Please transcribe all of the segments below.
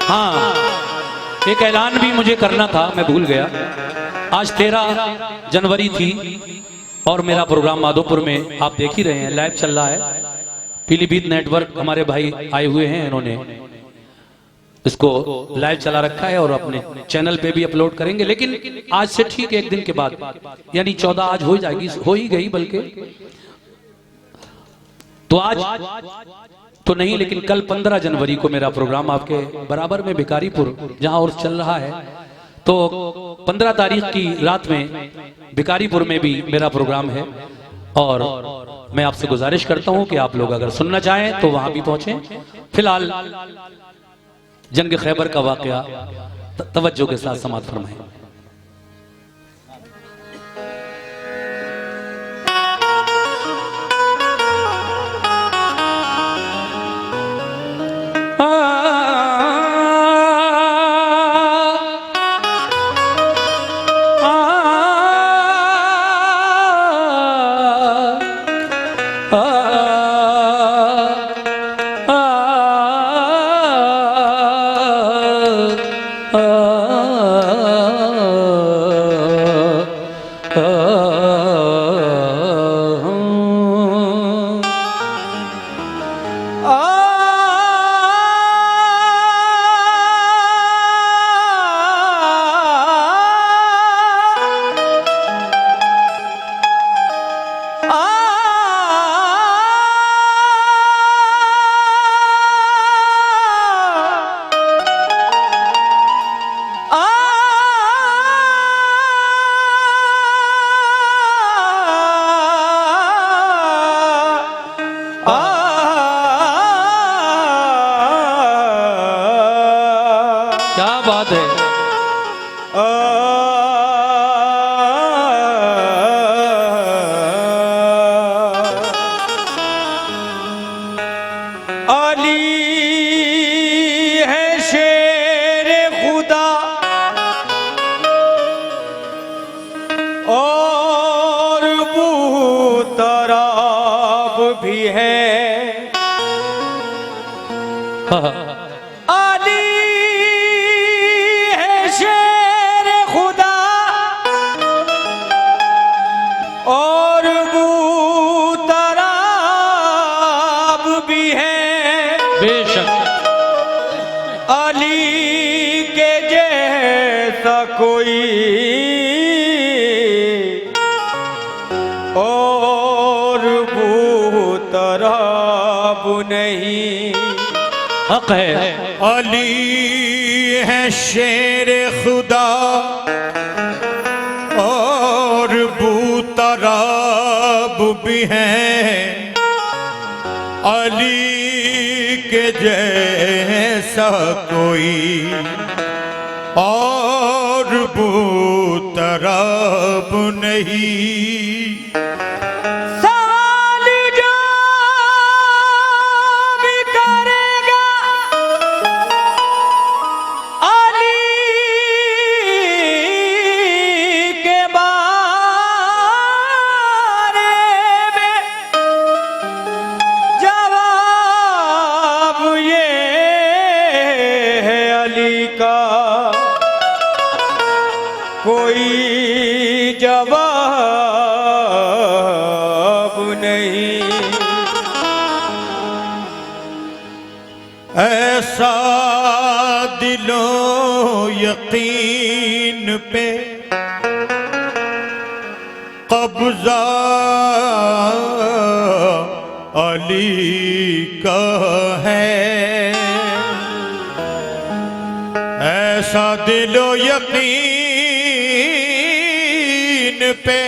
हाँ, एक ऐलान भी मुझे करना था, मैं भूल गया। आज 13 जनवरी थी और मेरा प्रोग्राम माधोपुर में आप देख ही रहे हैं, लाइव चल रहा है। पीलीभीत नेटवर्क हमारे भाई आए हुए हैं, इन्होंने इसको लाइव चला रखा है और अपने चैनल पे भी अपलोड करेंगे। लेकिन आज से ठीक एक दिन के बाद, यानी 14 आज हो जाएगी, हो ही गई बल्कि, तो आज तो नहीं लेकिन कल 15 जनवरी को मेरा प्रोग्राम आपके बराबर में भिखारीपुर जहां और चल रहा है, तो 15 तारीख की रात में भिखारीपुर में भी मेरा प्रोग्राम है। और मैं आपसे गुजारिश करता हूं कि आप लोग अगर सुनना चाहें तो वहां भी पहुंचें। फिलहाल जंग खैबर का वाकया तवज्जो के साथ समाअत फरमाएं। क्या बात है। अली है शेर खुदा और बूतराब भी है। और बूतराब भी है बेशक। अली के जैसा कोई और बूतराब नहीं। हक है। अली है शेर खुदा और बूतराब भी हैं। अली के जैसा कोई और बूतराब नहीं। कोई जवाब नहीं। ऐसा दिलो यकीन पे कब्जा अली का है। ऐसा दिलो यकीन पे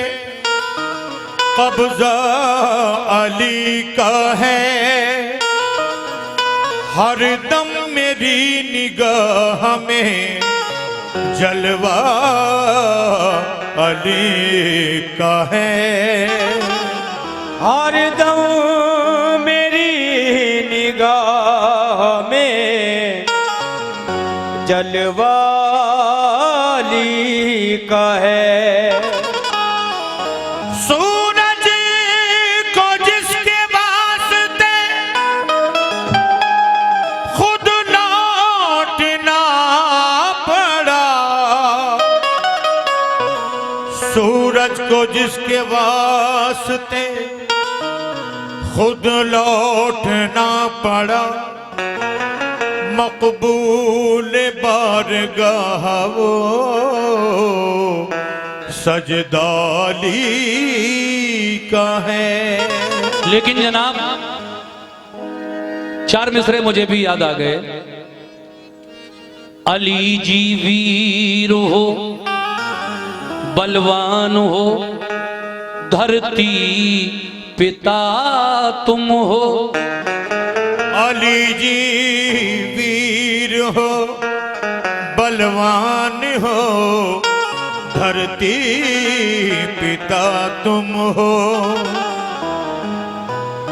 कब्जा अली का है। हर दम मेरी निगाह में जलवा अली का है। हर दम मेरी निगाह में जलवा अली का है। सूरज को जिसके वास्ते खुद लौटना सूरज को जिसके वास्ते खुद लौटना पड़ा, मकबूल बारगाह वो सजदाली का है। लेकिन जनाब 4 मिसरे मुझे भी याद आ गए। अली जी वीर हो, बलवान हो, धरती पिता तुम हो। अली जी वीर हो, बलवान हो, धरती पिता तुम हो।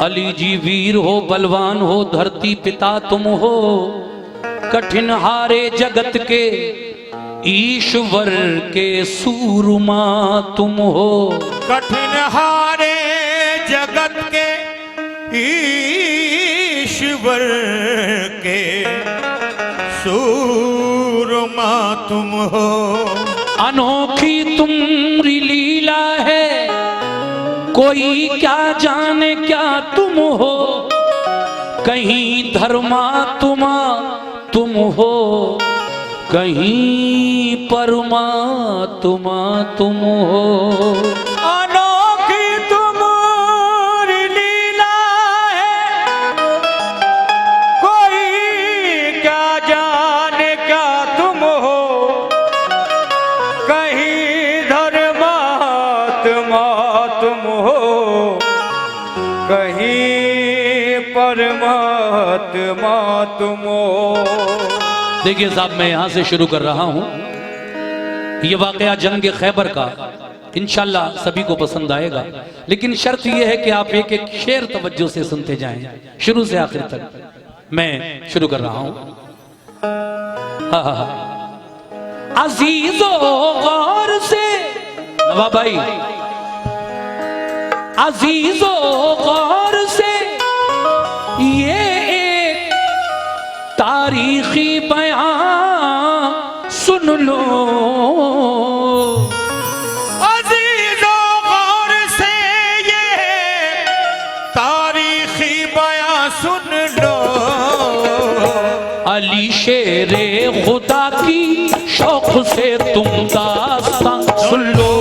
अली जी वीर हो, बलवान हो, धरती पिता तुम हो। कठिन हारे जगत के ईश्वर के सूरमा तुम हो। कठिन हारे जगत के ईश्वर के सूरमा तुम हो। अनोखी तुम्हारी लीला है, कोई क्या जाने क्या तुम हो। कहीं धर्मात्मा तुम हो, कहीं परमात्मा तुम हो। अनोखी तुम्हारी लीला है, कोई क्या जाने क्या तुम हो। कहीं धर्मात्मा तुम हो, कहीं परमात्मा तुम हो। देखिए साहब, मैं यहां से शुरू कर रहा हूं। ये वाकया जंग खैबर का इंशाल्लाह सभी को पसंद आएगा, लेकिन शर्त यह है कि आप एक एक शेर तवज्जो से सुनते जाएं, शुरू से आखिर तक। मैं शुरू कर रहा हूं। अजीजो गौर से, नवाब भाई, अजीजो गौर से ये एक तारीखी बयान सुन लो। अजीजों गौर से ये तारीखी बयान सुन लो। अली शेरे खुदा की शौक से तुम दास्तां सुन लो।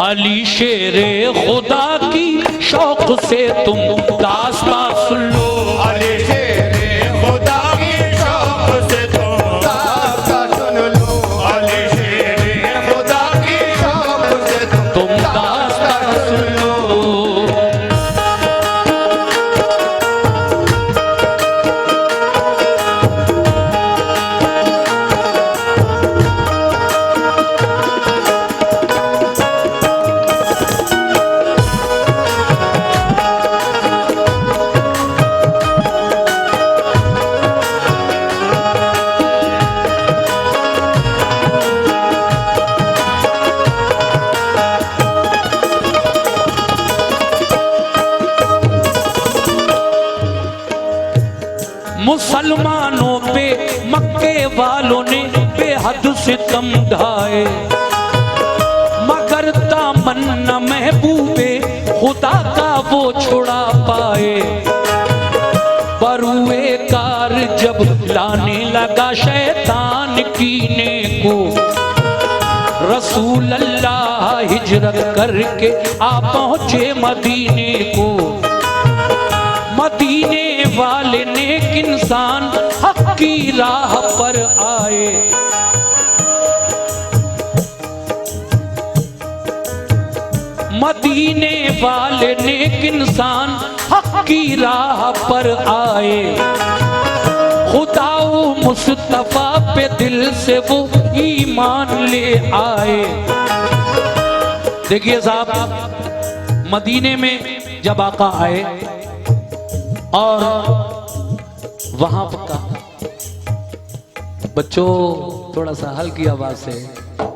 अली शेरे खुदा की शौक से तुम दास्तां सुन लो। अली शेरे खुदा की शौक से तुम दास्तां सुन लो। अली शेरे खुदा की शौक से तुम दास्तां सुन लो। मुसलमानों पे मक्के वालों ने बेहद सितम ढाए, मगर दामन न महबूबे खुदा का वो छुड़ा पाए। बरुए कार जब लाने लगा शैतान कीने को, रसूल अल्लाह हिजरत करके आ पहुंचे मदीने को। मदीने वाले नेक इंसान हक की राह पर आए, मदीने वाले नेक इंसान हक की राह पर आए, खुदाओ मुस्तफा पे दिल से वो ईमान ले आए। देखिए साहब, मदीने में जब आका आए और वहां का बच्चों थोड़ा सा हल्की आवाज से,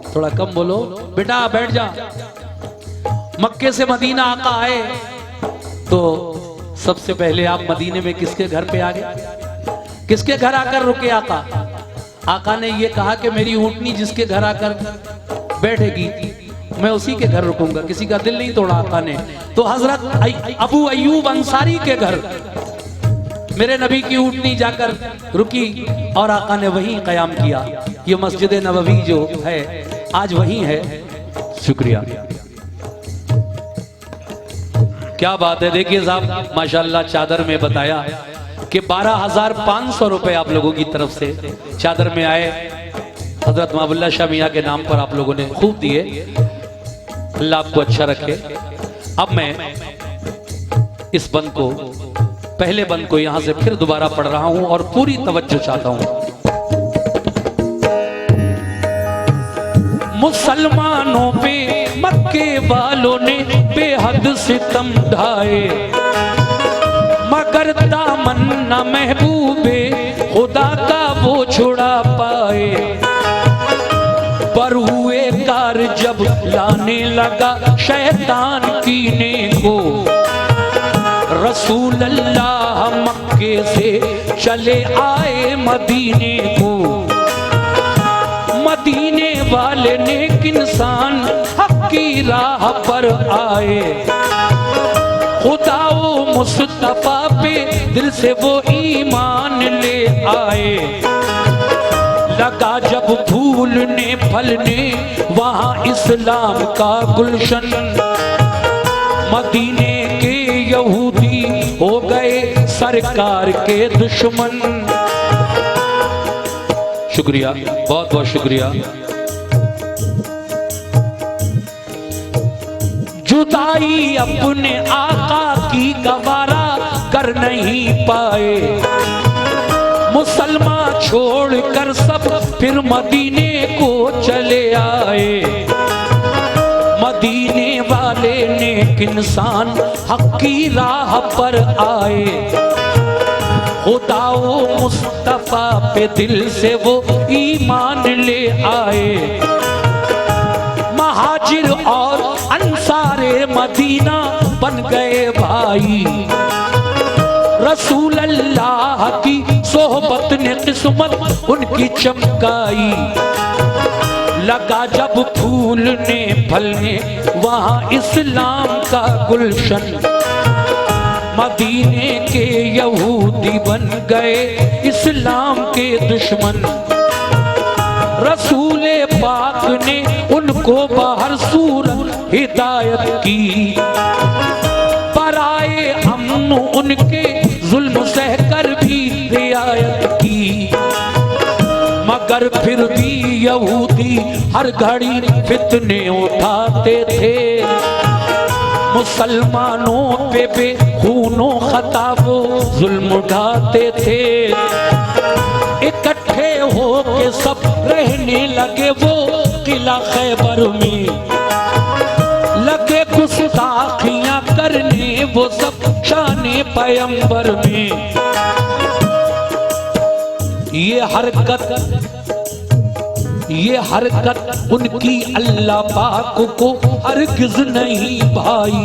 थोड़ा कम बोलो बेटा, बैठ जा। मक्के से मदीना आका आए तो सबसे पहले आप मदीने में किसके घर पे आ गए? किसके घर आकर रुके आका? आका ने ये कहा कि मेरी ऊंटनी जिसके घर आकर बैठेगी मैं उसी के घर रुकूंगा। किसी का दिल नहीं तोड़ा आका ने। तो हजरत अबू अय्यूब अंसारी के घर मेरे नबी की ऊंटनी जाकर रुकी और आका ने वहीं कयाम किया। ये मस्जिद नबवी जो है आज वहीं है। शुक्रिया, क्या बात है। देखिए साहब माशाल्लाह, चादर में बताया कि 12,500 रुपए आप लोगों की तरफ से चादर में आए। हजरत महबुल्ला शाह मियां के नाम पर आप लोगों ने खूब दिए। अल्लाह आपको अच्छा रखे। अब मैं इस बंद को, पहले बंद को यहां से फिर दोबारा पढ़ रहा हूं और पूरी तवज्जो चाहता हूं। मुसलमानों पे मक्के वालों ने बेहद सितम ढाए, मगर दामन न महबूबे खुदा का वो छुड़ा पाए। पर हुए कार जब लाने लगा शैतान कीने को, रसूल अल्लाह मक्के से चले आए मदीने को। मदीने वाले नेक इंसान हक की राह पर आए, खुदाओ मुस्तफा पे दिल से वो ईमान ले आए। लगा जब फूलने फलने वहाँ इस्लाम का गुलशन, मदीने के यहूदी हो गए सरकार के दुश्मन। शुक्रिया, बहुत बहुत शुक्रिया। जुदाई अपने आका की गवारा कर नहीं पाए, मुसलमान छोड़कर सब फिर मदीने को चले आए। मदीने वाले नेक इंसान हक की राह पर आए, खुदाओ मुस्तफा पे दिल से वो ईमान ले आए। महाजिर और अंसारे मदीना बन गए भाई, रसूल अल्लाह की सोहबत ने किस्मत उनकी चमकाई। लगा जब फूलने फलने वहाँ इस्लाम का गुलशन, मदीने के यहूदी बन गए इस्लाम के दुश्मन। रसूल पाक ने उनको बाहर सूरत हिदायत की, पर आए अमन उनके जुल्म सहकर भी रियायत की। मगर फिर भी यहूदी हर घड़ी फितने उठाते थे, मुसलमानों पे बेखूनो खता वो जुल्म उठाते थे। इकट्ठे हो के सब रहने लगे वो किला खैबर में, लगे गुस्ताखियां करने वो सब शाने पैगंबर में। ये हरकत उनकी अल्लाह पाक को हरगिज़ नहीं भाई।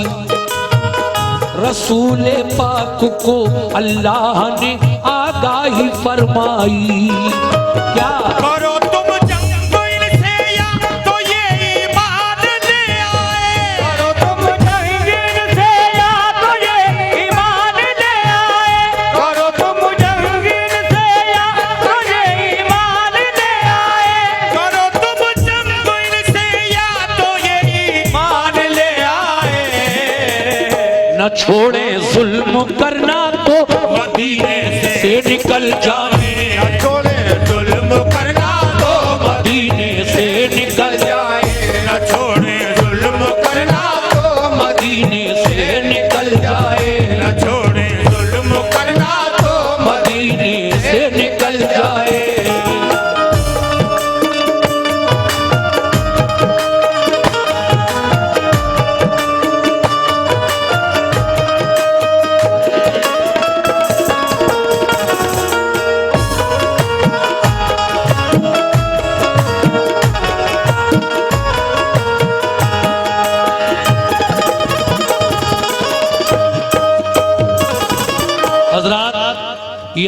रसूल पाक को अल्लाह ने आगाही फरमाई, क्या करो तुम जंग इनसे या तो ये ईमान ले आए। करो तुम जंग इनसे या तो ये ईमान ले आए। करो तुम जंग इनसे या तो ये ईमान ले आए। करो तुम जंग इनसे या तो ये ईमान ले आए। न छोड़े जुल्म करना तो मदीने से निकल जाए, न छोड़े जुल्म करना तो मदीने से निकल जाए, न छोड़े जुल्म करना तो मदीने से निकल जाए। न छोड़े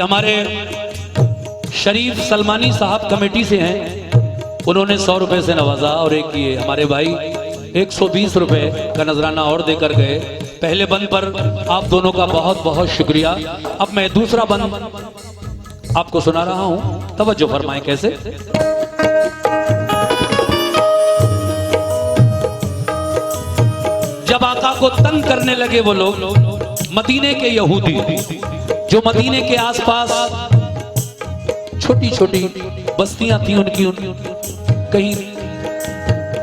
हमारे शरीफ सलमानी साहब कमेटी से हैं, उन्होंने 100 रुपए से नवाजा। और एक ये हमारे भाई 120 रुपए का नजराना और देकर गए। पहले बंद पर आप दोनों का बहुत बहुत शुक्रिया। अब मैं दूसरा बंद आपको सुना रहा हूं, तवज्जो फरमाएं कैसे। जब आका को तंग करने लगे वो लोग मदीने के यहूदी, जो मदीने के आसपास छोटी छोटी बस्तियां थी उनकी, कहीं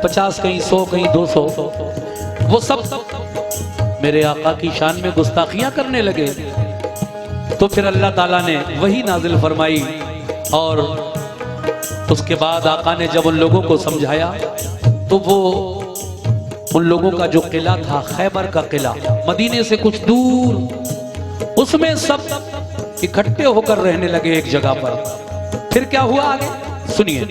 50, कहीं 100, कहीं 200, वो सब मेरे आका की शान में गुस्ताखियां करने लगे। तो फिर अल्लाह ताला ने वही नाजिल फरमाई और उसके बाद आका ने जब उन लोगों को समझाया तो वो उन लोगों का जो किला था, खैबर का किला, मदीने से कुछ दूर, उसमें सब इकट्ठे होकर रहने लगे एक जगह पर। फिर क्या हुआ आगे सुनिए।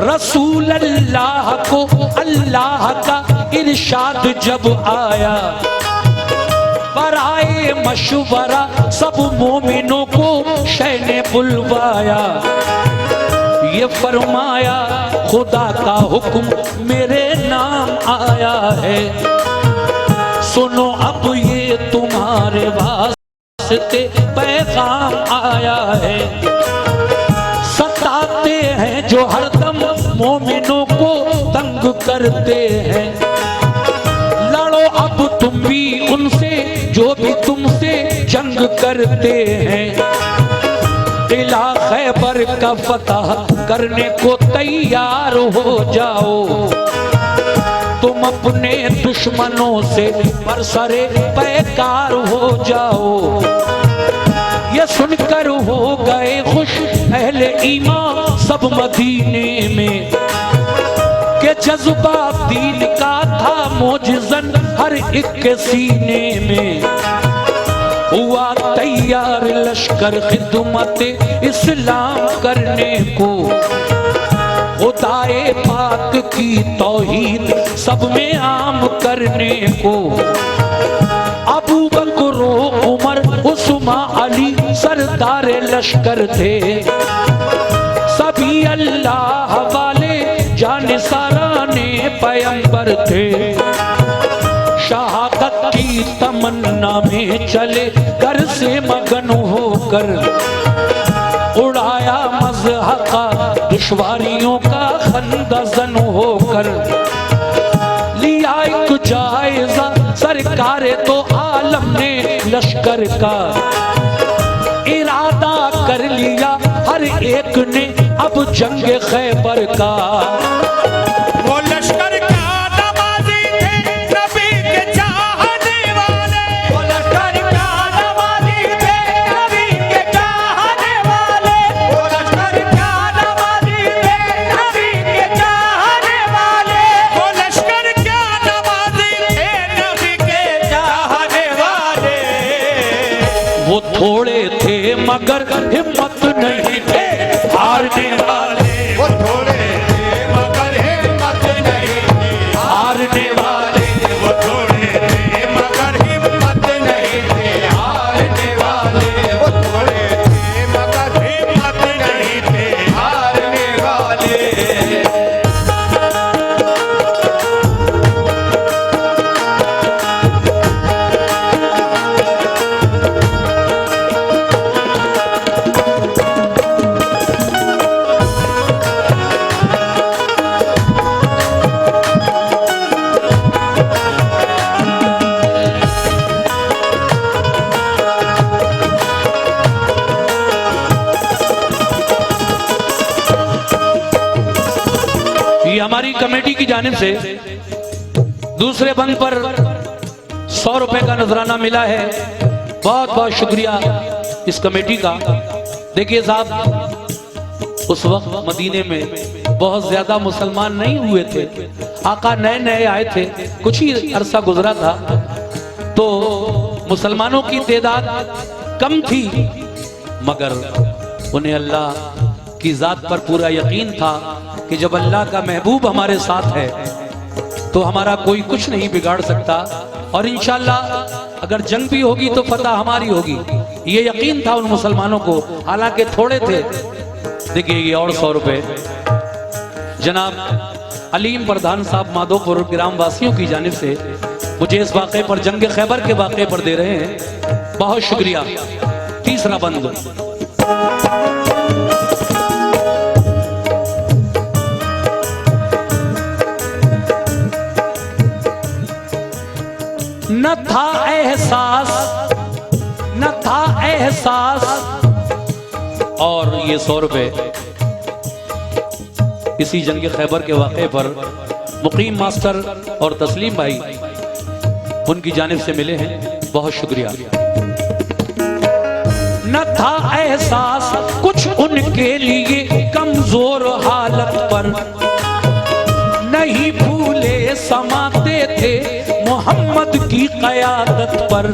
रसूल अल्लाह को अल्लाह का इरशाद जब आया, बराए मशवरा सब मोमिनों को शह ने बुलवाया। ये फरमाया खुदा का हुक्म मेरे नाम आया है, सुनो अब ये तुम्हारे वास्ते पैगाम आया है। सताते हैं जो हरदम मोमिनों को तंग करते हैं, लड़ो अब तुम भी उनसे जो भी तुमसे जंग करते हैं। किला खैबर का फतह करने को तैयार हो जाओ, तुम अपने दुश्मनों से बरसरे पैकार हो जाओ। ये सुनकर हो गए खुश अहले ईमान सब मदीने में, के जज्बा दीन का था मोजज़न हर एक के सीने में। हुआ तैयार लश्कर खिदमत इस्लाम करने को, खुदाए पाक की तौहीद सब में आम करने को। अबू बकर उमर उस्मान अली सरदार लश्कर थे, सभी अल्लाह वाले जानिसाराने पैगंबर थे। शहादत की तमन्ना में चले घर से मगन होकर, उड़ाया मज़हक़ा दुश्वारियों का खंदज़न होकर। लिया एक जायज़ा सरकारे तो आलम ने लश्कर का, इरादा कर लिया हर एक ने अब जंग खैबर का। वो लश्कर थोड़े थे मगर हिम्मत नहीं थे हारने वाले, वो थोड़े थे मगर हिम्मत नहीं थी हारने वाले, वो थोड़े थे मगर हिम्मत नहीं थे हारने वाले, वो थोड़े थे मगर हिम्मत नहीं थे हारने वाले। हमारी कमेटी की जानिब से दूसरे बंद पर 100 रुपए का नजराना मिला है। बहुत बहुत शुक्रिया इस कमेटी का। देखिए साहब, उस वक्त मदीने में बहुत ज्यादा मुसलमान नहीं हुए थे, आका नए नए आए थे, कुछ ही अरसा गुजरा था, तो मुसलमानों की तादाद कम थी, मगर उन्हें अल्लाह की जात पर पूरा यकीन था कि जब अल्लाह का महबूब हमारे साथ है तो हमारा कोई कुछ नहीं बिगाड़ सकता। और इंशाअल्लाह अगर जंग भी होगी तो फतह हमारी होगी, ये यकीन था उन मुसलमानों को, हालांकि थोड़े थे। देखिए ये और 100 रुपए जनाब अलीम प्रधान साहब माधोपुर ग्राम वासियों की जानिब से मुझे इस वाक़े पर, जंग खैबर के वाक़े पर दे रहे हैं, बहुत शुक्रिया। तीसरा बंद। न था एहसास, न था एहसास, और ये 100 रुपए इसी जंग खैबर के वाक़े पर मुकीम मास्टर और तस्लीम भाई उनकी जानिब से मिले हैं, बहुत शुक्रिया। न था एहसास कुछ उनके लिए कमजोर हालत पर, नहीं भूले समाते थे मोहम्मद की क़यादत पर।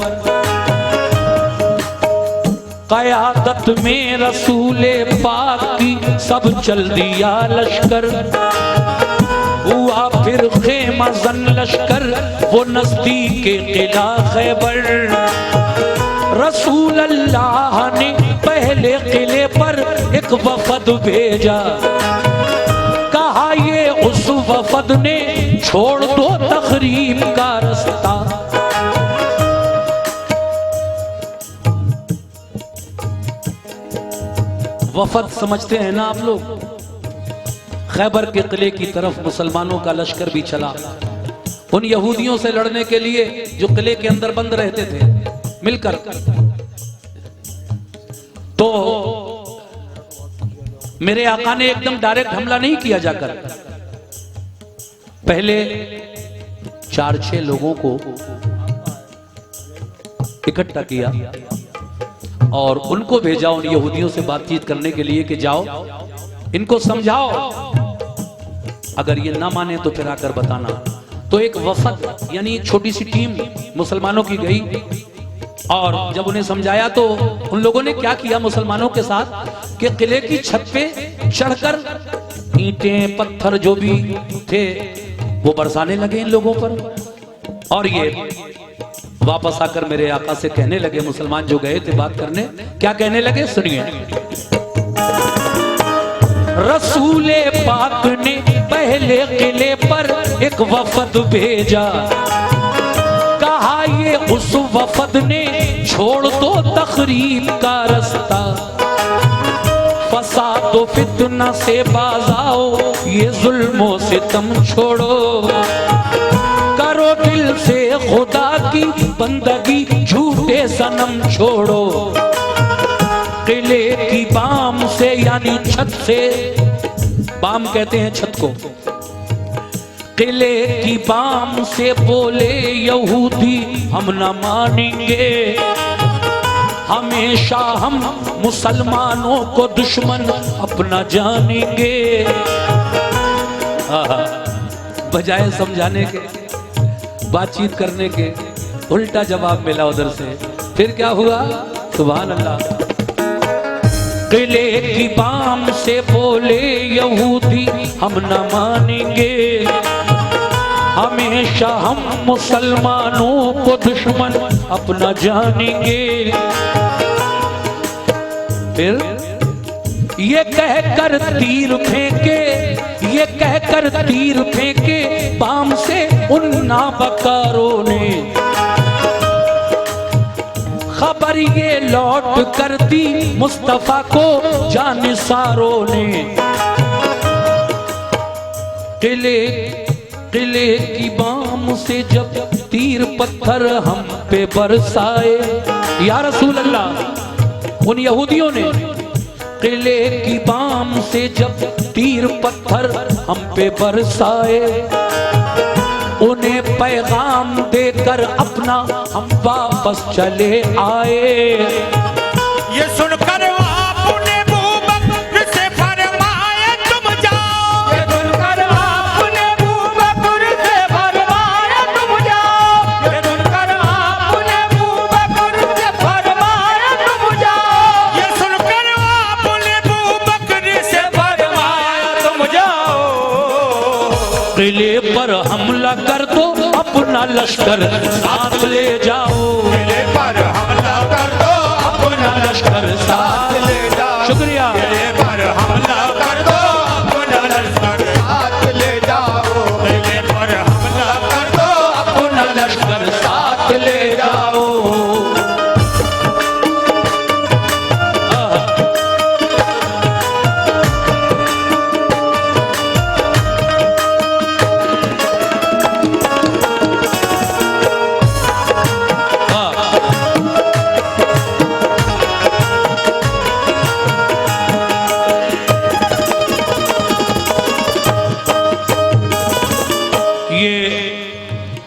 क़यादत में रसूले पाक की सब चल दिया लश्कर, हुआ फिर खेमा जन लश्कर वो नज़दीक किला खैबर। रसूल अल्लाह ने पहले किले पर एक वफद भेजा, कहा ये उस वफद ने छोड़ दो तखरीब का रास्ता। वफद समझते हैं ना आप लोग, खैबर के किले की तरफ मुसलमानों का लश्कर भी चला, उन यहूदियों से लड़ने के लिए जो किले के अंदर बंद रहते थे मिलकर। तो मेरे आका ने एकदम डायरेक्ट हमला नहीं किया जाकर, पहले 4-6 लोगों को इकट्ठा किया और उनको भेजा उन यहूदियों से बातचीत करने के लिए कि जाओ इनको समझाओ, अगर ये ना माने तो फिर आकर बताना। तो एक वफद यानी एक छोटी सी टीम मुसलमानों की गई और जब उन्हें समझाया तो उन लोगों ने क्या किया मुसलमानों के साथ कि किले की छत पे चढ़कर ईंटें पत्थर जो भी थे वो बरसाने लगे इन लोगों पर। और ये वापस आकर मेरे आका से कहने लगे, मुसलमान जो गए थे बात करने, क्या कहने लगे सुनिए। रसूले पाक ने पहले किले पर एक वफद भेजा, कहा ये उस वफद ने छोड़ दो तखरीब का रास्ता। फसाद व फितना से बाज आओ, ये जुल्मों से तुम छोड़ो, करो दिल से खुदा की बंदगी, झूठे सनम छोड़ो। किले की बाम से यानी छत से, बाम कहते हैं छत को, किले की बाम से बोले यहूदी हम न मानेंगे, हमेशा हम मुसलमानों को दुश्मन अपना जानेंगे। बजाय समझाने के, बातचीत करने के, उल्टा जवाब मिला उधर से। फिर क्या हुआ, सुभान अल्लाह। किले की बाम से बोले यहूदी हम न मानेंगे, हमेशा हम मुसलमानों को दुश्मन अपना जानेंगे। फिर ये कहकर तीर फेंके, ये कहकर तीर फेंके बाम से उन नाबकारों ने, खबर ये लौट कर दी मुस्तफा को जानिसारों ने। किले की बाम से जब तीर पत्थर हम पे बरसाए, या रसूल अल्लाह, उन यहूदियों ने किले की बाम से जब तीर पत्थर हम पे बरसाए, उन्हें पैगाम देकर अपना हम वापस चले आए। ये सुनकर आपने अबू बकर से फरमाया तुम जाओ, ये सुनकर आपने अबू बकर से फरमाया तुम जाओ, ये सुनकर आपने अबू बकर से फरमाया तुम जाओ, ये सुनकर आपने अबू बकर से फरमाया तुम जाओ। किले पर हमला कर दो, अपना लश्कर साथ ले जाओ। शुक्रिया। किले पर हमला कर दो अपना लश्कर साथ ले जाओ, किले पर हमला कर दो अपना लश्कर साथ ले जाओ।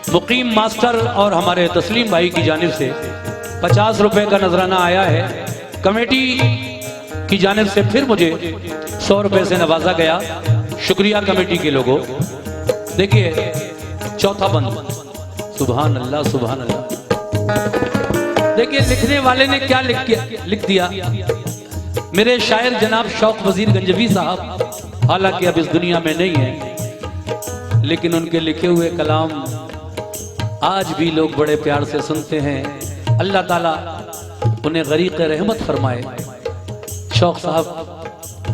मुकीम मास्टर और हमारे तस्लीम भाई की जानिब से 50 रुपए का नजराना आया है। कमेटी की जानिब से फिर मुझे 100 रुपए से नवाजा गया। शुक्रिया कमेटी के लोगों। देखिए चौथा बंद, सुभान अल्लाह सुभान अल्लाह। देखिए लिखने वाले ने क्या लिख दिया। मेरे शायर जनाब शौक वजीर गंजवी साहब हालांकि अब इस दुनिया में नहीं है, लेकिन उनके लिखे हुए कलाम आज भी लोग बड़े प्यार से सुनते हैं। अल्लाह ताला उन्हें गरीक़ रहमत फरमाए। शौक साहब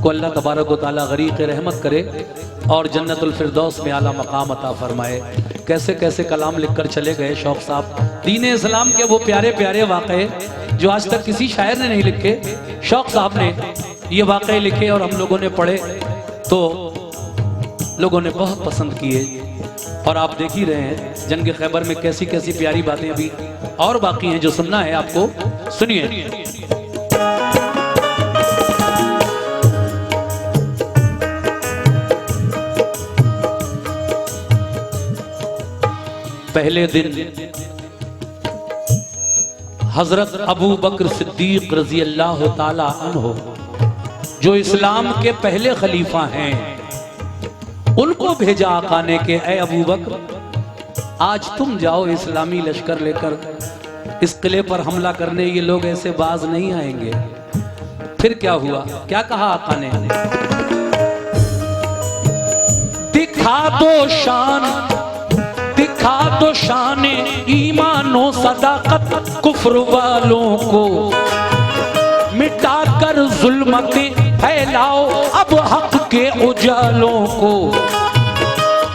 को अल्लाह तबारक व ताला गरीक़ रहमत करे और जन्नतुल फिरदौस में आला मकाम अता फरमाए। कैसे कैसे कलाम लिखकर चले गए शौक साहब। दीन इस्लाम के वो प्यारे प्यारे वाक़े जो आज तक किसी शायर ने नहीं लिखे, शौक साहब ने ये वाक़े लिखे और हम लोगों ने पढ़े तो लोगों ने बहुत पसंद किए। और आप देख ही रहे हैं जंग खैबर में कैसी कैसी प्यारी बातें अभी और बाकी हैं जो सुनना है आपको। सुनिए। पहले दिन हजरत अबू बकर सिद्दीक रजी अल्लाह ताला अन्हो जो इस्लाम के पहले खलीफा हैं, उनको भेजा आका ने कि ऐ अबू बकर आज तुम जाओ इस्लामी लश्कर लेकर इस किले पर हमला करने। ये लोग ऐसे बाज नहीं आएंगे। फिर क्या हुआ, क्या कहा आका ने? दिखा दो शान ईमानो सदाकत कुफ्र वालों को, मिटाकर जुल्मतें फैलाओ अब हक के उजालों को।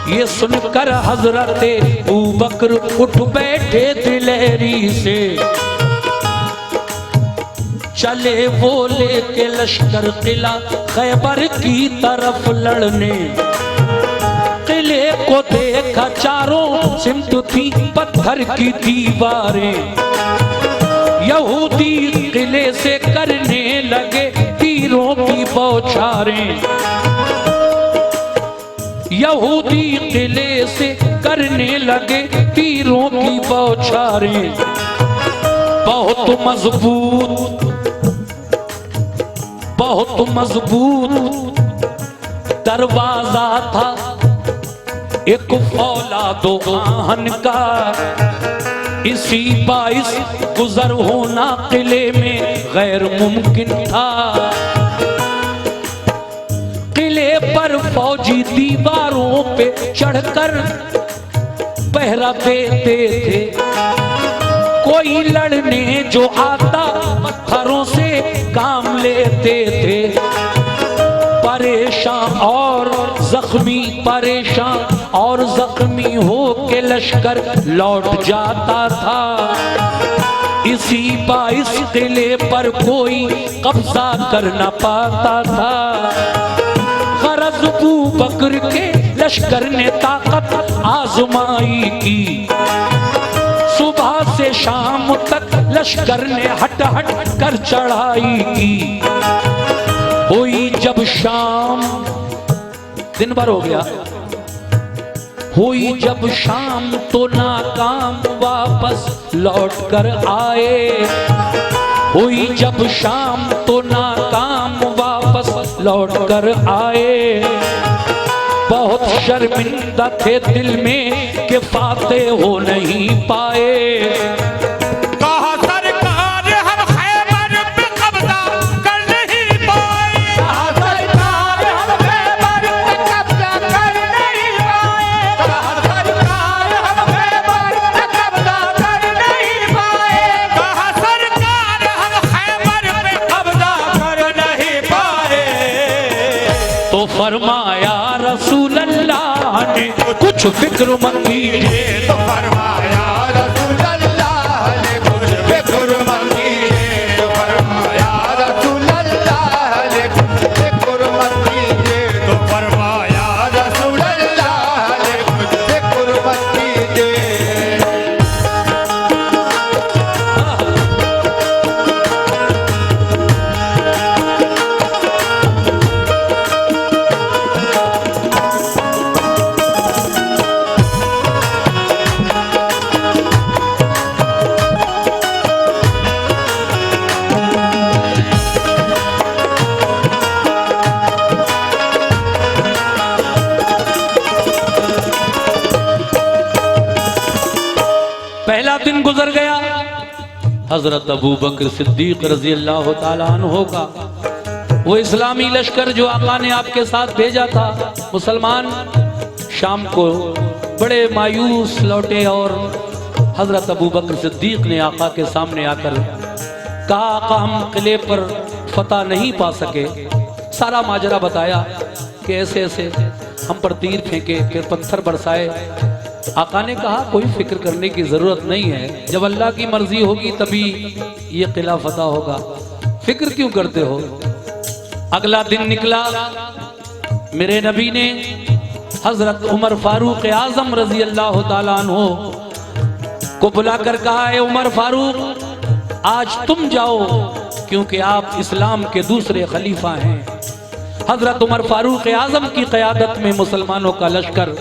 ये सुनकर हजरत अबू बकर उठ बैठे दिलेरी से, चले वो लेके लश्कर किला खैबर की तरफ लड़ने। किले को देखा चारों सिमत थी पत्थर की दीवारें, यहूदी किले से करने लगे तीरों की बौछारें। यहूदी किले से करने लगे तीरों की बौछारें। बहुत मजबूत दरवाजा था एक फौलादो आहन का, इसी बाइस गुजर होना किले में गैर मुमकिन था। किले पर फौजी दीवारों पे चढ़कर पहरा देते थे, कोई लड़ने जो आता पत्थरों से काम लेते थे। परेशान और जख्मी हो के लश्कर लौट जाता था। इसी बाइस किले पर कोई कब्जा कर न पाता था। गरज अबू बकर के लश्कर ने ताकत आजमाई की, सुबह से शाम तक लश्कर ने हट हट कर चढ़ाई की। हुई जब शाम, दिन भर हो गया, हुई जब शाम तो नाकाम वापस लौट कर आए। हुई जब शाम तो नाकाम वापस लौट कर आए। बहुत शर्मिंदा थे दिल में कि फातेह हो नहीं पाए। फरमाया रसूल अल्लाह ने कुछ फिक्र मत कीजिए, तो फरमाया रसूल अल्लाह ने कुछ फिक्र मत कीजिए, तो फरमाया रसूल अल्लाह ने कुछ फिक्र मत कीजिए, तो फरमाया रसूल अल्लाह ने कुछ फिक्र मत कीजिए। पहला दिन गुजर गया। हजरत अबू बकर सिद्दीक रजी अल्लाह ताला अन्हु का वो इस्लामी लश्कर जो आका ने आपके साथ भेजा था, मुसलमान शाम को बड़े मायूस लौटे और हजरत अबू बकर सिद्दीक ने आका के सामने आकर कहा, आका हम किले पर फतह नहीं पा सके। सारा माजरा बताया कि ऐसे ऐसे हम पर तीर फेंके, फिर पत्थर बरसाए। आका ने कहा कोई फिक्र करने की जरूरत नहीं है, जब अल्लाह की मर्जी होगी तभी ये किला फतह होगा, फिक्र क्यों करते हो। अगला दिन निकला, मेरे नबी ने हजरत उमर फारूक आजम रजी अल्लाह ताला अन्हु को बुलाकर कहा, है उमर फारूक आज तुम जाओ क्योंकि आप इस्लाम के दूसरे खलीफा हैं। हजरत उमर फारूक आजम की क़यादत में मुसलमानों का लश्कर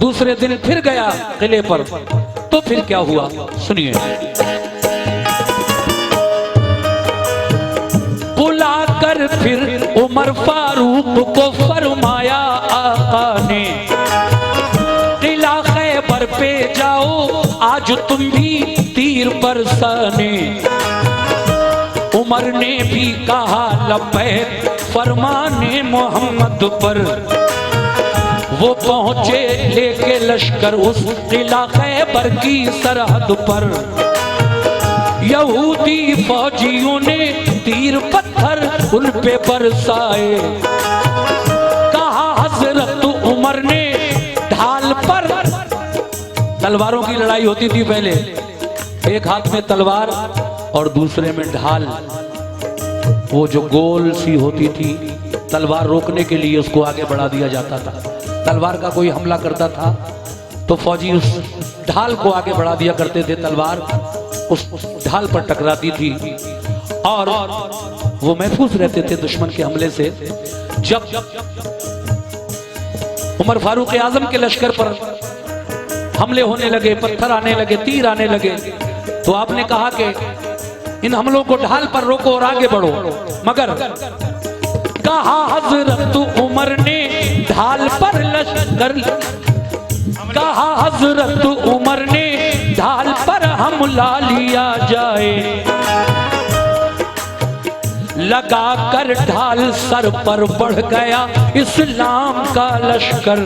दूसरे दिन फिर गया किले पर। तो फिर क्या हुआ सुनिए। बुलाकर फिर उमर फारूक को फरमाया आका ने, किला खैबर पे जाओ आज तुम भी तीर बरसाने। उमर ने भी कहा लब्बैक फरमाने मोहम्मद पर। वो पहुंचे लेके लश्कर उस किला खैबर की सरहद पर। यहूदी फौजियों ने तीर पत्थर उन पे बरसाए। कहा हजरत उमर ने ढाल पर, तलवारों की लड़ाई होती थी पहले, एक हाथ में तलवार और दूसरे में ढाल, वो जो गोल सी होती थी, तलवार रोकने के लिए उसको आगे बढ़ा दिया जाता था। तलवार का कोई हमला करता था तो फौजी उस ढाल को आगे बढ़ा दिया करते थे, तलवार उस ढाल पर टकराती थी और वो महफूज रहते थे दुश्मन के हमले से। जब उमर फारूक आजम के लश्कर पर हमले होने लगे, पत्थर आने लगे, तीर आने लगे, तो आपने कहा कि इन हमलों को ढाल पर रोको और आगे बढ़ो। मगर कहा हजरत उमर ने ढाल पर लश्कर, कहा हजरत उमर ने ढाल पर हमला लिया जाए। लगा कर ढाल सर पर बढ़ गया इस्लाम का लश्कर,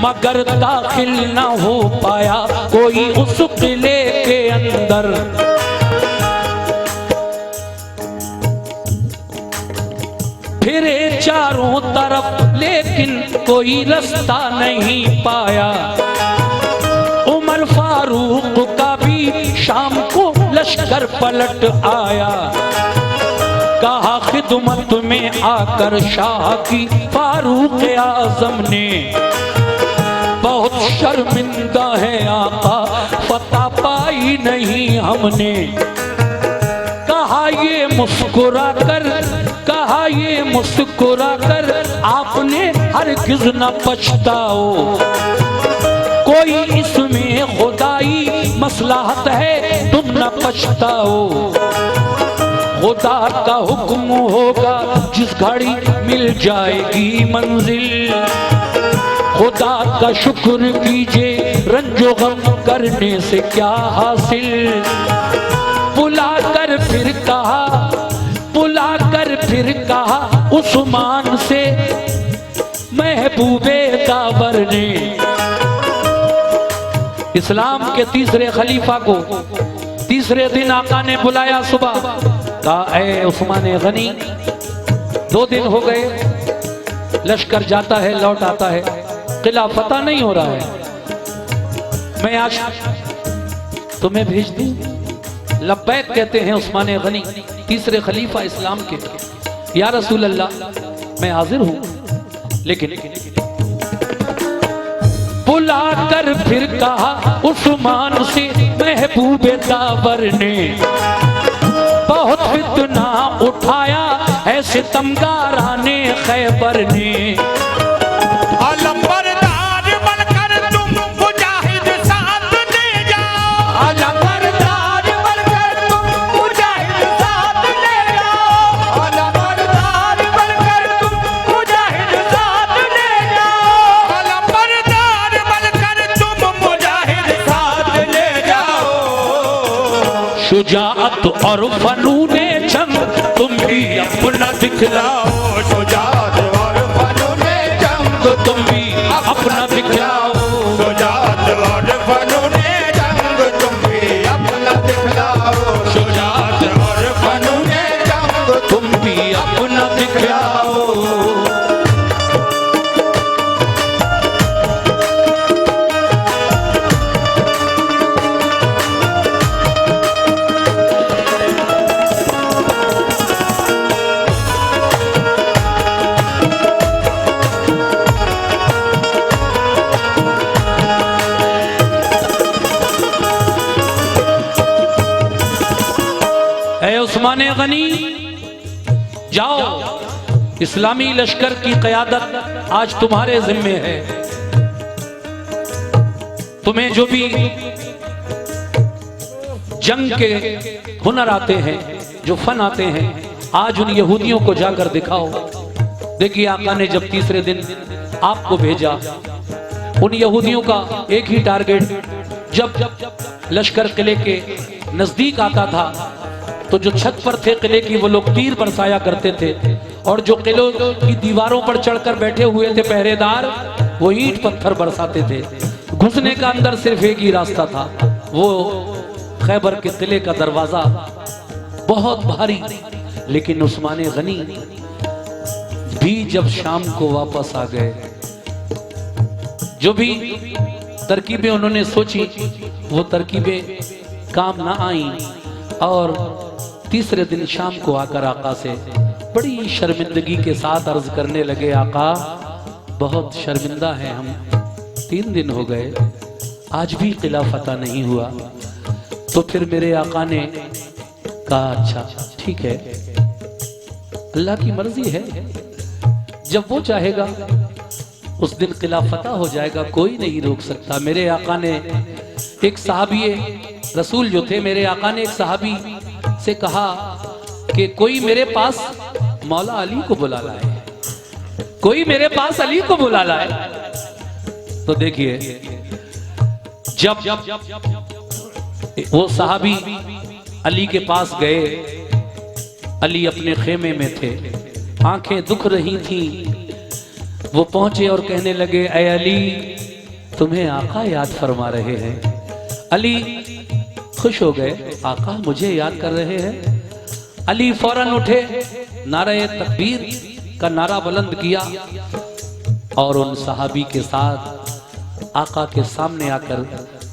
मगर दाखिल न हो पाया कोई उस किले के अंदर। फिरे चारों तरफ लेकिन कोई रास्ता नहीं पाया। उमर फारूक का भी शाम को लश्कर पलट आया। कहा खिदमत में आकर शाह की फारूक आजम ने, बहुत शर्मिंदा है आका फतह पाई नहीं हमने। कहा ये मुस्कुरा कर, कहा ये मुस्कुरा कर आपने हरगिज़ न पछताओ। कोई इसमें खुदाई मसलहत है तुम न पछताओ। खुदा का हुक्म होगा जिस घड़ी मिल जाएगी मंजिल। खुदा का शुक्र कीजिए रंजो गम करने से क्या हासिल। बुलाकर फिर कहा, बुलाकर फिर कहा उस्मान से महबूबे दावर ने। इस्लाम के तीसरे खलीफा को तीसरे दिन आका ने बुलाया सुबह। कहा ऐ उस्मान गनी, 2 दिन हो गए लश्कर जाता है लौट आता है, किला फतह नहीं हो रहा है। मैं आज तुम्हें भेज दूं? लब्बैक कहते हैं उस्मान गनी, तीसरे खलीफा इस्लाम के। या रसूल अल्लाह मैं हाजिर हूं, लेकिन बुलाकर फिर कहा उस्मान से महबूबे दावर ने, बहुत फितना उठाया है सितमगाराने खैबर ने। अलंबरदार बनकर तुम मुजाहिद साथ ले जाओ, अलंबरदार बनकर तुम मुजाहिद साथ ले जाओ, अलंबरदार बनकर तुम मुजाहिद साथ ले जाओ, अलंबरदार बनकर तुम मुजाहिद साथ ले जाओ। शुजाअत और फनूने जंग तुम भी अपना दिखलाओ, शुजाअत और फनूने जंग तुम भी अपना दिखलाओ, शुजाअत और फनूने जंग तुम भी अपना दिखलाओ, शुजाअत और फनूने जंग तुम भी अपना दिखलाओ। उस्मान गनी जाओ, इस्लामी लश्कर की क़यादत आज तुम्हारे जिम्मे है। तुम्हें जो भी जंग के हुनर आते हैं, जो फन आते हैं, आज उन यहूदियों को जाकर दिखाओ। देखिए आका ने जब तीसरे दिन आपको भेजा, उन यहूदियों का एक ही टारगेट, जब लश्कर किले के नजदीक आता था तो जो छत पर थे किले की वो लोग तीर बरसाया करते थे, और जो किलों की दीवारों पर चढ़कर बैठे हुए थे पहरेदार, वो ईंट पत्थर बरसाते थे। घुसने का अंदर सिर्फ एक ही रास्ता था, वो खैबर के किले का दरवाजा, बहुत भारी। लेकिन उस्मान गनी भी जब शाम को वापस आ गए, जो भी तरकीबें उन्होंने सोची वो तरकीबें काम ना आई, और तीसरे दिन शाम को आकर आका से बड़ी शर्मिंदगी के साथ अर्ज करने लगे, आका बहुत शर्मिंदा है हम, 3 दिन हो गए आज भी किला फतह नहीं हुआ। तो फिर मेरे आका ने कहा अच्छा ठीक है, अल्लाह की मर्जी है, जब वो चाहेगा उस दिन किला फतह हो जाएगा, कोई नहीं रोक सकता। मेरे आका ने एक सहाबी रसूल जो थे, मेरे आका ने एक सहाबी से कहा कि कोई मेरे पास मौला अली को बुला लाए, कोई मेरे पास अली को बुला लाए। तो देखिए जब वो सहाबी अली के पास गए, अली अपने खेमे में थे, आंखें दुख रही थी, वो पहुंचे और कहने लगे, ऐ अली तुम्हें आका याद फरमा रहे हैं। अली खुश हो गए, आका मुझे याद कर रहे हैं। अली फौरन उठे, नारे तकबीर का नारा बुलंद किया और उन सहाबी के साथ आका के सामने आकर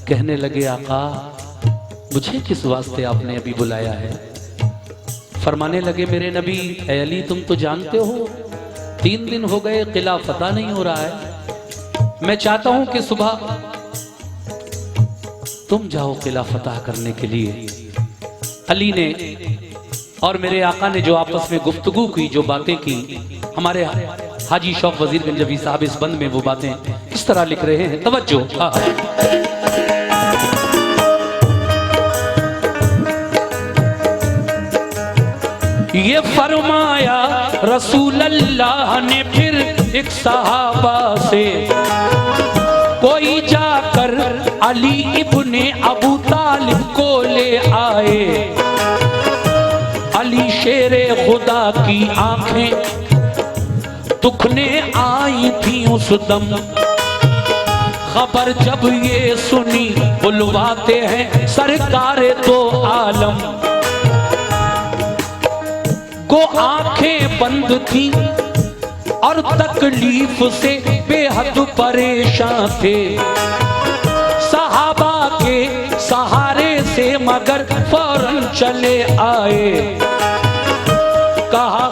कहने लगे, आका मुझे किस वास्ते आपने अभी बुलाया है? फरमाने लगे, मेरे नबी ऐ अली तुम तो जानते हो 3 दिन हो गए किला फतह नहीं हो रहा है, मैं चाहता हूं कि सुबह तुम जाओ किला फतह करने के लिए। अली ने और मेरे आका ने जो आपस में गुफ्तगू की, जो बातें की, हमारे हाजी शौक वजीर गंजवी साहब इस बंद में वो बातें किस तरह लिख रहे हैं, तवज्जो। ये फरमाया रसूल अल्लाह ने फिर एक सहाबा से, कोई जाकर अली इब्ने अबू तालिब को ले आए। अली शेरे खुदा की आंखें दुखने आई थी उस दम, खबर जब ये सुनी बुलवाते हैं सरकारे दो आलम। को आंखें बंद थी और तकलीफ से बेहद परेशान थे। सहाबा के सहारे से मगर फौरन चले आए। कहा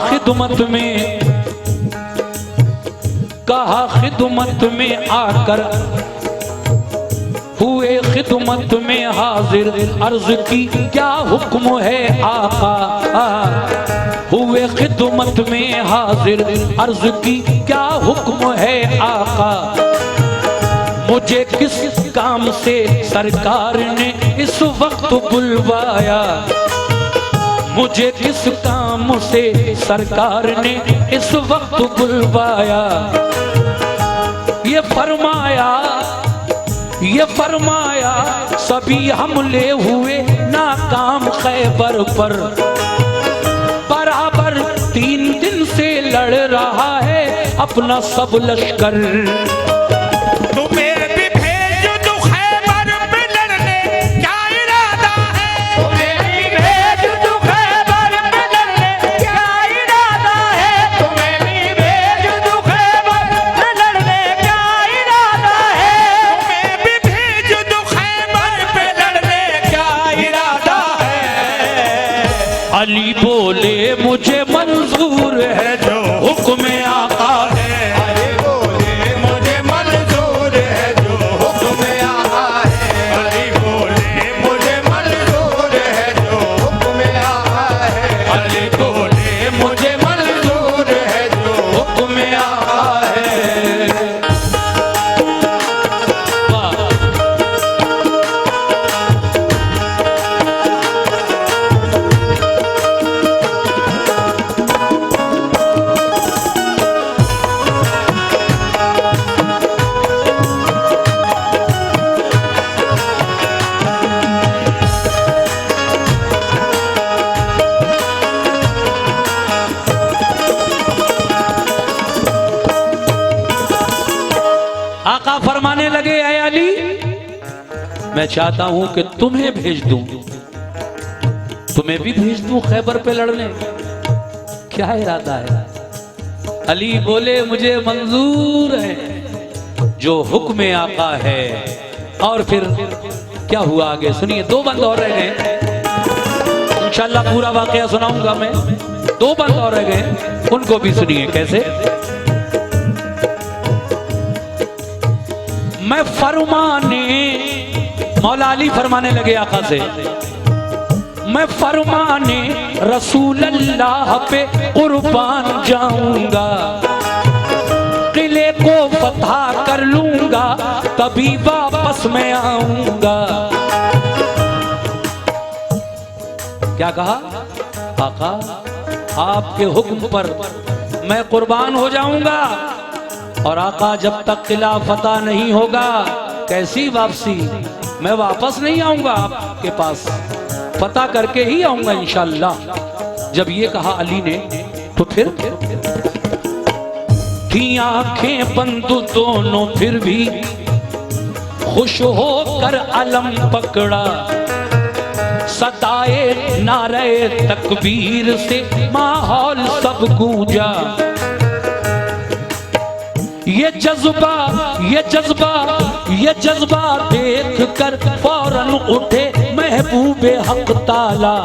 खिदमत में आकर हुए खिदमत में हाजिर, अर्ज की क्या हुक्म है आका। हुए खिदमत में हाजिर, अर्ज की क्या हुक्म है आका। मुझे किस काम से सरकार ने इस वक्त बुलवाया। मुझे किस काम से सरकार ने इस वक्त बुलवाया। ये फरमाया सभी हमले हुए नाकाम खैबर पर। बराबर 3 दिन से लड़ रहा है अपना सब लश्कर। तुम्हें भी भेज दूं खैबर पे लड़ने, क्या इरादा है। तुम्हें भी भेज दूं खैबर पे लड़ने, क्या इरादा है। तुम्हें भी भेज दूं खैबर पे लड़ने, क्या इरादा है। तुम्हें भी भेज दूं खैबर पे लड़ने, क्या इरादा है। अली बोले मुझे मंजूर है जो हुक्म आका है। अली बोले मुझे मंजूर है जो हुक्म आका है। अली बोले मुझे मंजूर है जो हुक्म आका है। अली बोले मुझे मंजूर है जो हुक्म आका है। वाह। आका फरमाने लगे, ऐ अली मैं चाहता हूं कि तुम्हें भेज दूं, तुम्हें भी भेज दूं खैबर पे लड़ने। क्या इरादा है। अली बोले मुझे मंजूर है जो हुक्म आका है। और फिर क्या हुआ आगे सुनिए। 2 बंद और रह गए, इंशाल्लाह पूरा वाकया सुनाऊंगा मैं। 2 बंद और रह गए, उनको भी सुनिए कैसे। मैं फरमाने, मौला अली फरमाने लगे आका से, मैं फरमाने रसूल अल्लाह पे कुर्बान जाऊंगा। किले को फतह कर लूंगा तभी वापस मैं आऊंगा। क्या कहा आका, आपके हुक्म पर मैं कुर्बान हो जाऊंगा। और आका जब तक किला फतह नहीं होगा कैसी वापसी। मैं वापस नहीं आऊंगा आपके पास, फतह करके ही आऊंगा इंशाअल्लाह। जब ये कहा अली ने तो फिर थी आंखें बंद दोनों फिर भी खुश होकर अलम पकड़ा। सताए नारे तकबीर से माहौल सब गूंजा। ये जज्बा देख कर फौरन उठे महबूबे हक ताला।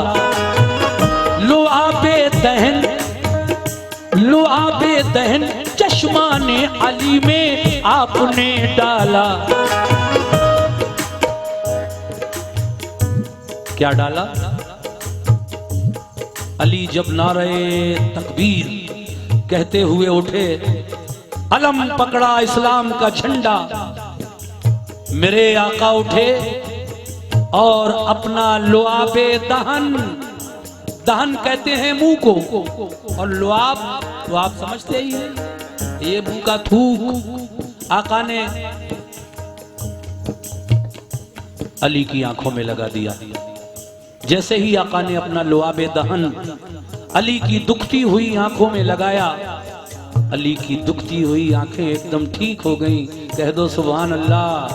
लुआबे दहन चश्मा ने अली में आपने डाला। क्या डाला। अली जब नारे तकबीर कहते हुए उठे, अलम पकड़ा इस्लाम का झंडा, मेरे आका उठे और अपना लुआबे दहन, दहन कहते हैं मुंह को, और लुआब तो आप समझते ही हैं, ये मुंह का थूक। आका ने अली की आंखों में लगा दिया। जैसे ही आका ने अपना लुआबे दहन अली की दुखती हुई आंखों में लगाया, अली की दुखती हुई आंखें एकदम ठीक हो गईं। कह दो सुभान अल्लाह,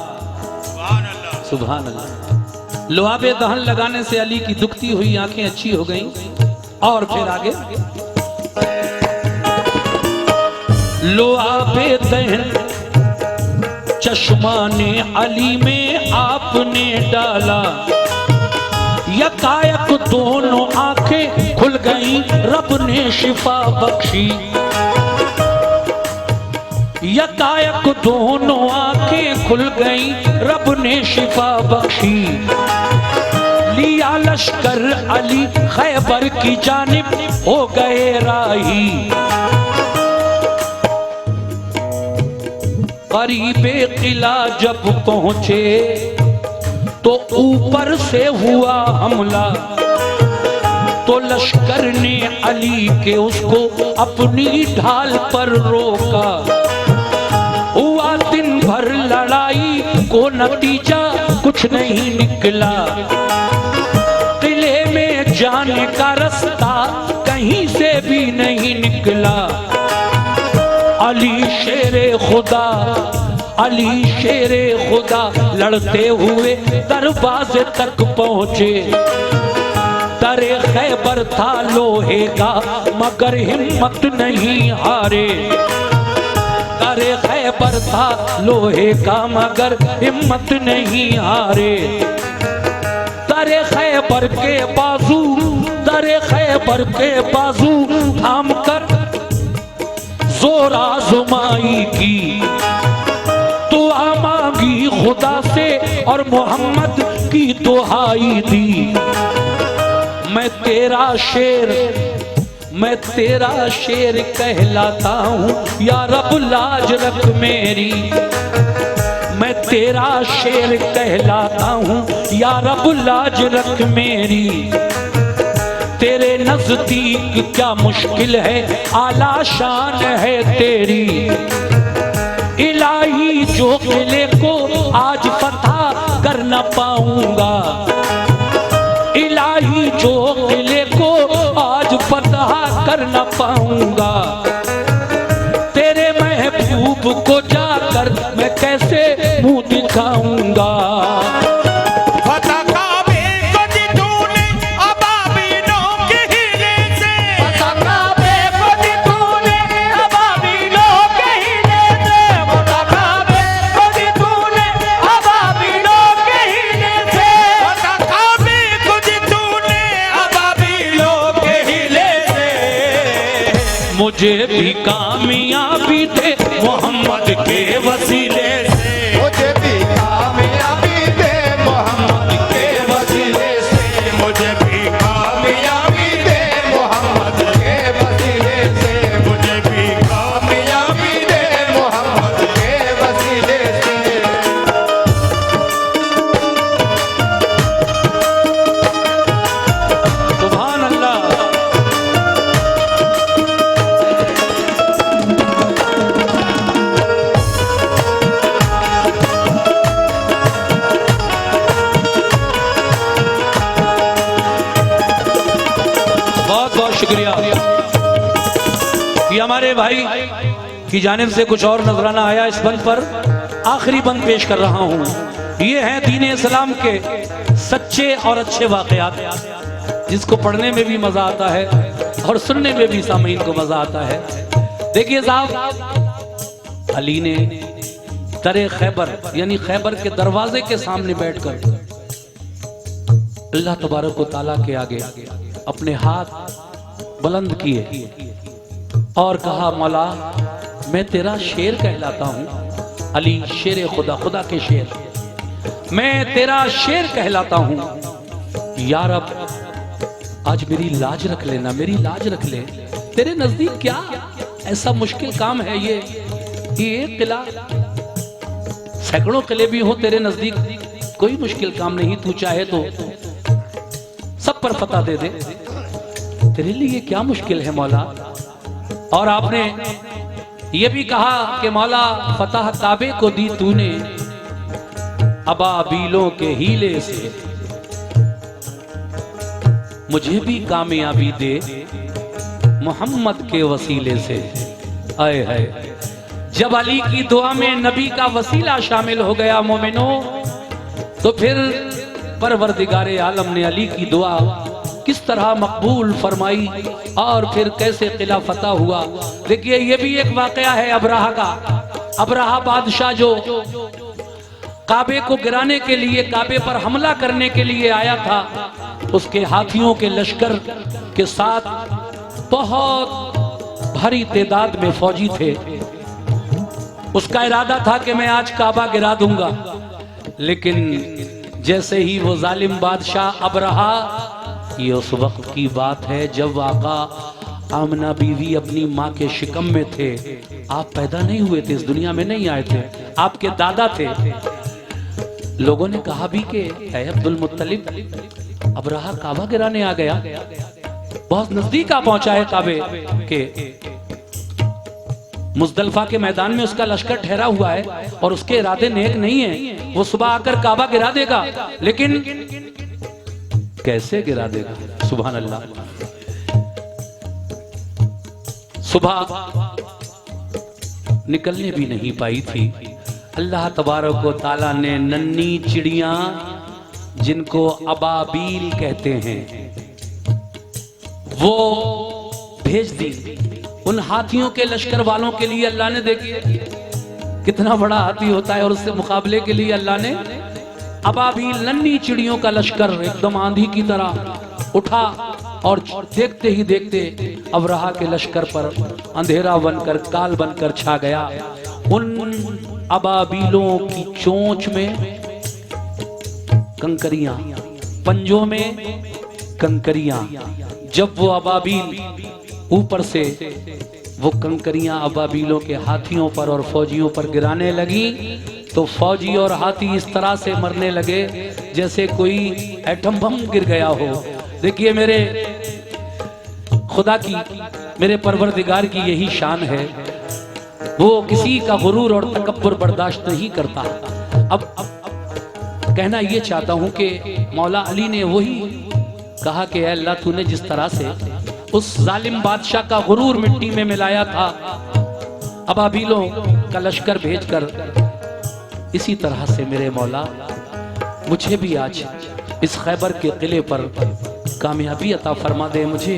सुभान अल्लाह। लुआबे दहन लगाने से अली की दुखती हुई आंखें अच्छी हो गईं। और फिर आगे लो आबे दहन चश्मा ने अली में आपने डाला, यकायक दोनों आंखें खुल गई, रब ने शिफा बख्शी। यकायक दोनों आंखें खुल गई, रब ने शिफा बख्शी। लिया लश्कर अली खैबर की जानिब हो गए राही। करीबे किला जब पहुंचे तो ऊपर से हुआ हमला, तो लश्कर ने अली के उसको अपनी ढाल पर रोका। हुआ दिन भर लड़ाई को नतीजा कुछ नहीं निकला, किले में जाने का रास्ता कहीं से भी नहीं निकला। अली शेरे खुदा, अली शेरे खुदा लड़ते हुए दरवाजे तक पहुंचे। दरे खैबर था लोहे का मगर हिम्मत नहीं हारे। दरे खैबर था लोहे का मगर हिम्मत नहीं हारे। दरे खैबर के बाजू, दरे खैबर के बाजू थाम कर जोर आजमाई की। दुआ मांगी खुदा से और मोहम्मद की दुहाई दी। मैं तेरा शेर, मैं तेरा शेर कहलाता हूँ, या रब लाज रख मेरी। मैं तेरा शेर कहलाता हूँ, या रब लाज रख मेरी। तेरे नजदीक क्या मुश्किल है, आला शान है तेरी। इलाही जो किले को आज फतह कर न पाऊंगा, इलाही जो किले को आज फतह कर न पाऊंगा। तेरे महबूब को जाकर मैं कैसे मुंह दिखाऊंगा। मुझे भी कामयाबी दे मोहम्मद के वसीले से। मुझे भी कामयाबी दे मोहम्मद के वसीले से। मुझे भी कामयाबी दे मोहम्मद के वसीले से। मुझे भी कामयाबी दे मोहम्मद के वसीले से। सुभान अल्लाह। शुक्रिया कि हमारे भाई की जानिब से कुछ और नजराना आया इस बंद पर। आखिरी बंद पेश कर रहा हूं। ये है दीन इस्लाम के सच्चे और अच्छे वाकयात, जिसको पढ़ने में भी मजा आता है और सुनने में भी सामीन को मजा आता है। देखिए साहब, अली ने दरे खैबर यानी खैबर के दरवाजे के सामने बैठकर अल्लाह तबारक व तआला के आगे अपने हाथ बुलंद किए और कहा, मौला मैं तेरा शेर कहलाता हूँ। अली शेर खुदा, खुदा के शेर, मैं तेरा शेर कहलाता हूँ। या रब आज मेरी लाज रख लेना, मेरी लाज रख ले। तेरे नजदीक क्या ऐसा मुश्किल काम है ये एक किला, सैकड़ों किले भी हो तेरे नजदीक कोई मुश्किल काम नहीं। तू चाहे तो सब पर फतह दे दे, तेरे लिए क्या मुश्किल है मौला। और आपने ये भी कहा कि मौला फतह काबे को दी तूने अबाबीलों के हीले से, मुझे भी कामयाबी दे मोहम्मद के वसीले से। आए है जब अली की दुआ में नबी का वसीला शामिल हो गया मोमिनो, तो फिर परवरदिगारे आलम ने अली की दुआ किस तरह मकबूल फरमाई और फिर कैसे किला फतह हुआ। देखिए ये भी एक वाकया है अबराहा का। अबराहा बादशाह जो काबे को गिराने के लिए, काबे पर हमला करने के लिए आया था, उसके हाथियों के लश्कर के साथ बहुत भारी तादाद में फौजी थे। उसका इरादा था कि मैं आज काबा गिरा दूंगा, लेकिन जैसे ही वो जालिम बादशाह अबराहा, ये उस वक्त की बात है जब आका आमना बीवी अपनी माँ के शिकम में थे। आप पैदा नहीं हुए थे, इस दुनिया में नहीं आए थे, आपके दादा थे। लोगों ने कहा भी कि ऐ अब्दुल मुत्तलिब, अबराहा काबा गिराने आ गया, बहुत नजदीक आ पहुंचा है काबे के। मुजदलफा के मैदान में उसका लश्कर ठहरा हुआ है और उसके इरादे नेक नहीं है। वो सुबह आकर काबा गिरा देगा, लेकिन कैसे गिरा देगा? सुभान अल्लाह। सुबह निकलने भी नहीं पाई थी। अल्लाह तबारक व तआला ने नन्ही चिड़ियां, जिनको अबाबील कहते हैं, वो भेज दी उन हाथियों के लश्कर वालों के लिए। अल्लाह ने, देखिए कितना बड़ा हाथी होता है, और उससे मुकाबले के लिए अल्लाह ने अबाबील, नन्ही चिड़ियों का लश्कर एकदम आंधी की तरह उठा, और देखते ही देखते अबराहा के लश्कर पर अंधेरा बनकर, काल बनकर छा गया। उन अबाबीलों की चोंच में कंकरियां, पंजों में कंकरियां। जब वो अबाबील ऊपर से वो कंकरियां अबाबीलों के हाथियों पर और फौजियों पर गिराने लगी, तो फौजी और हाथी इस तरह से मरने लगे जैसे कोई एटम बम गिर गया हो। देखिए मेरे खुदा की, मेरे परवरदिगार की यही शान है, वो किसी का गुरूर और तकब्बुर बर्दाश्त नहीं करता। अब कहना ये चाहता हूं कि मौला अली ने वही कहा कि अल्लाह तूने जिस तरह से उस जालिम बादशाह का गुरूर मिट्टी में मिलाया था अबाबीलों का लश्कर भेजकर, इसी तरह से मेरे मौला मुझे भी आज इस खैबर के किले पर कामयाबी अता फरमा दे। मुझे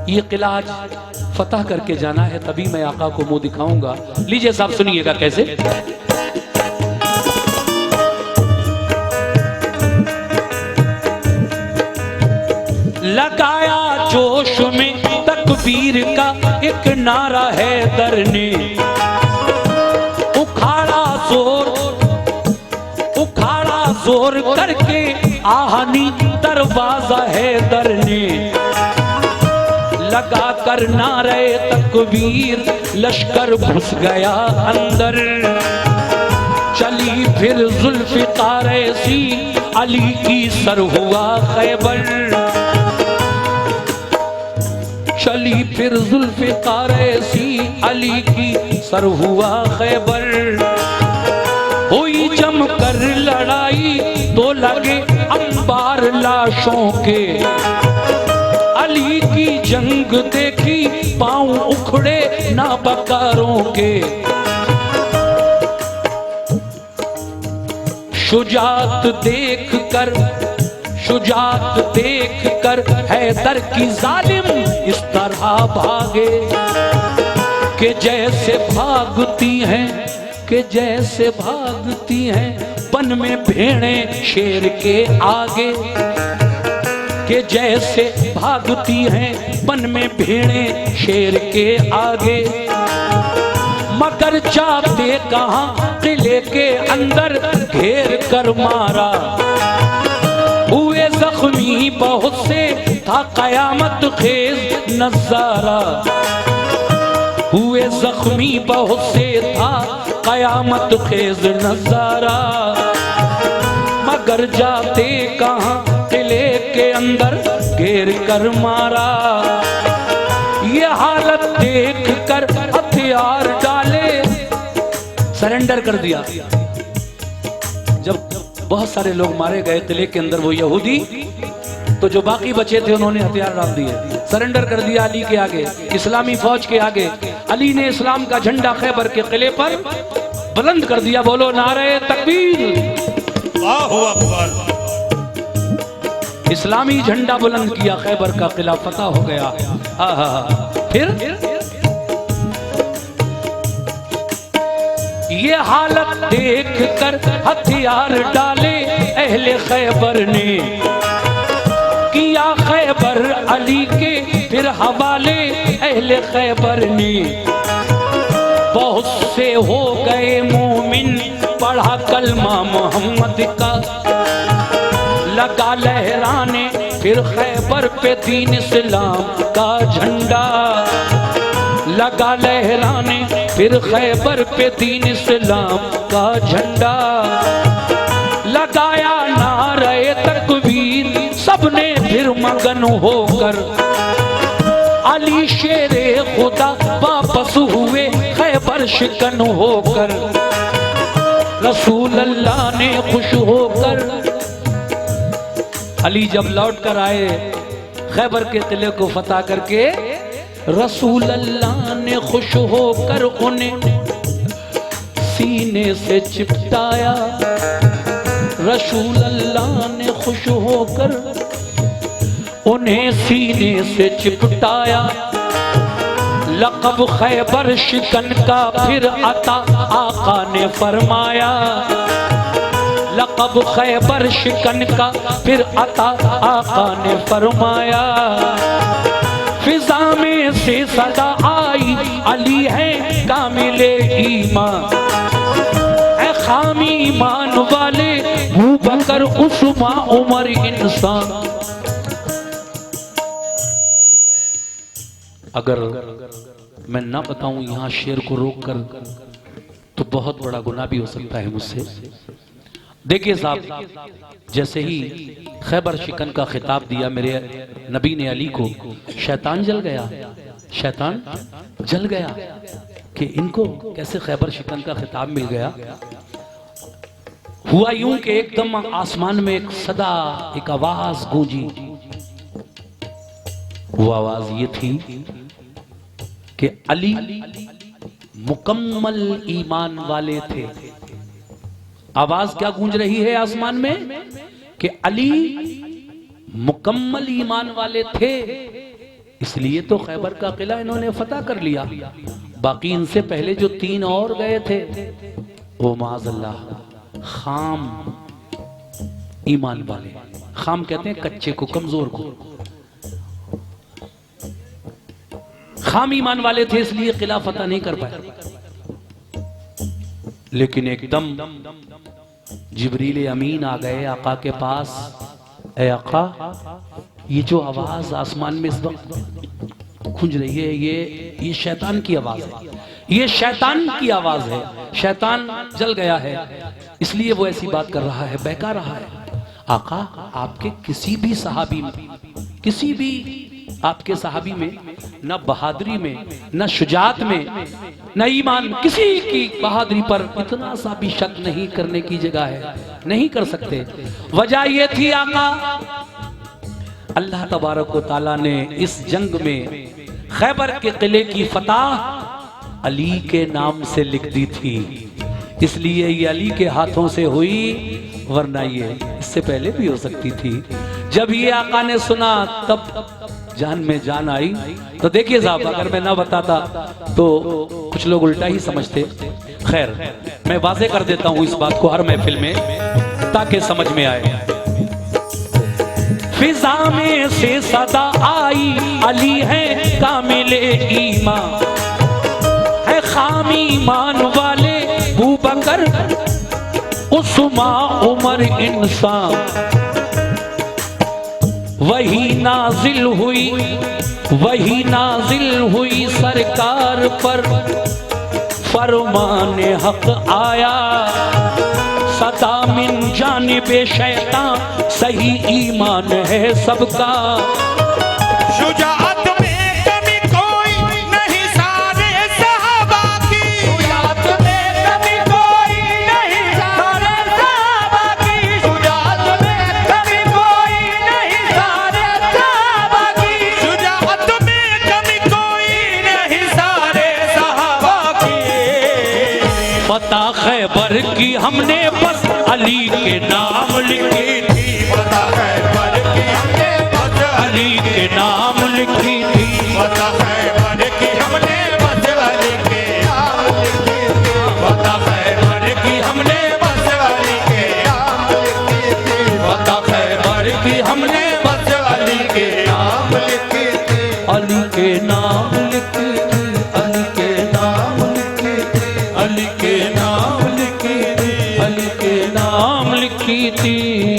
ये किला आज फतह करके जाना है, तभी मैं आका को मुंह दिखाऊंगा। लीजिए साहब सुनिएगा कैसे। लगाया जोश में तकबीर का एक नारा है दर ने, उखाड़ा जोर करके आहनी दरवाजा है दर ने। लगा कर नारे तकबीर लश्कर घुस गया अंदर, चली फिर जुल्फ़िकार सी अली की सर हुआ खैबर, चली फिर जुल्फ़िकार सी अली की सर हुआ खैबर। हुई जम कर लड़ाई तो लगे अंबार लाशों के, अली की जंग देखी पांव उखड़े ना बकारों के। शुजात देख कर हैदर की जालिम इस तरह भागे कि जैसे भागती हैं वन में भेड़ें शेर के आगे, कि जैसे भागती हैं वन में भेड़ें शेर के आगे। मगर जाते कहाँ किले के अंदर घेर कर मारा, हुए जख्मी बहुत से था कयामत खेज नजारा, हुए जख्मी बहुत से था कयामत खेज नजारा। मगर जाते कहाँ किले के अंदर घेर कर मारा, ये हालत देख कर हथियार डाले सरेंडर कर दिया। जब बहुत सारे लोग मारे गए किले के अंदर वो यहूदी, तो जो बाकी बचे थे उन्होंने हथियार डाल दिए, सरेंडर कर दिया अली के आगे, इस्लामी फौज के आगे। अली ने इस्लाम का झंडा खैबर के किले पर बुलंद कर दिया। बोलो नारे तकबीर। अल्लाहु अकबर। इस्लामी झंडा बुलंद किया, खैबर का किला फतह हो गया। फिर ये हालत देख कर हथियार डाले अहले खैबर ने, किया खैबर अली के फिर हवाले अहले खैबर ने। बहुत से हो गए मोमिन, पढ़ा कलमा मोहम्मद का, लगा लहराने फिर खैबर पे दीन इस्लाम का झंडा, लगा लहराने फिर खैबर पे दीन इस्लाम का झंडा। लगाया नारे तकबीर सबने फिर मगन होकर, अली शेरे खुदा वापस हुए खैबर शिकन होकर। रसूल अल्लाह ने खुश होकर, अली जब लौट कर आए खैबर के किले को फतह करके, रसूल अल्लाह ने खुश होकर उन्हें सीने से चिपटाया। रसूल अल्लाह ने खुश होकर उन्हें सीने से चिपटाया। लक़ब खैबर शिकन का फिर अता आका ने फरमाया, लक़ब खैबर शिकन का फिर अता आका ने फरमाया। फिजा में से सदा आई अली है कामिले ईमान, है खामी ईमान वाले अबू बकर उस्मान उमर इंसान। अगर मैं ना बताऊं यहाँ शेर को रोक कर तो बहुत बड़ा गुनाह भी हो सकता है मुझसे। देखिए साहब, जैसे ही खैबर शिकन का खिताब दिया मेरे नबी ने अली को, शैतान जल गया, शैतान जल गया कि इनको कैसे खैबर शिकन का खिताब मिल गया। हुआ यूं कि एकदम आसमान में एक सदा एक आवाज गूंजी। वो आवाज ये थी कि अली मुकम्मल ईमान वाले थे। आवाज क्या गूंज रही है आसमान में कि अली मुकम्मल ईमान वाले थे, इसलिए तो खैबर का किला इन्होंने फतह कर लिया। बाकी इनसे पहले जो 3 और गए थे वो माज़अल्लाह खाम ईमान वाले, खाम कहते हैं कच्चे को, कमजोर को, खाम ईमान वाले थे, इसलिए किला फतह नहीं कर पाए। लेकिन एकदम जिब्रील अमीन आ गए आका के पास। ए आका, ये जो आवाज आसमान में इस वक्त गूंज रही है, ये शैतान की आवाज है, ये शैतान की आवाज है। शैतान जल गया है, इसलिए वो ऐसी बात कर रहा है, बहका रहा है। आका, आपके किसी भी सहाबी में, किसी भी आपके सहाबी में, न बहादुरी में, न शुजात में, न ईमान, किसी की बहादुरी पर इतना सा भी शक नहीं करने की जगह है, नहीं कर सकते। वजह यह थी आका, अल्लाह तबारक व तआला ने इस जंग में खैबर के किले की फतह अली के नाम से लिख दी थी, इसलिए ये अली के हाथों से हुई, वरना ये इससे पहले भी हो सकती थी। जब ये आका ने सुना तब जान में जान आई। तो देखिए साहब, अगर मैं ना बताता तो कुछ लोग उल्टा ही समझते। खैर, मैं वाज़े कर देता हूं इस बात को हर महफिल में ताकि समझ में आए। फिजा में से सदा आई अली है कामिले ईमान, है खामी ईमान वाले अबू बकर उस्मान उमर इंसान। वही नाजिल हुई सरकार पर फरमाने हक आया। सदा मिन जानिबे शैतान सही ईमान है सबका। शुजाअत में कमी कोई नहीं सारे सहाबा की, शुजाअत में कमी कोई नहीं सारे सहाबा की, शुजाअत में कमी कोई नहीं सारे सहाबा की, शुजाअत में कमी कोई नहीं सारे सहाबा की। फतह खैबर की हमने बस अली के नाम लिखी थी, फतह खैबर की की थी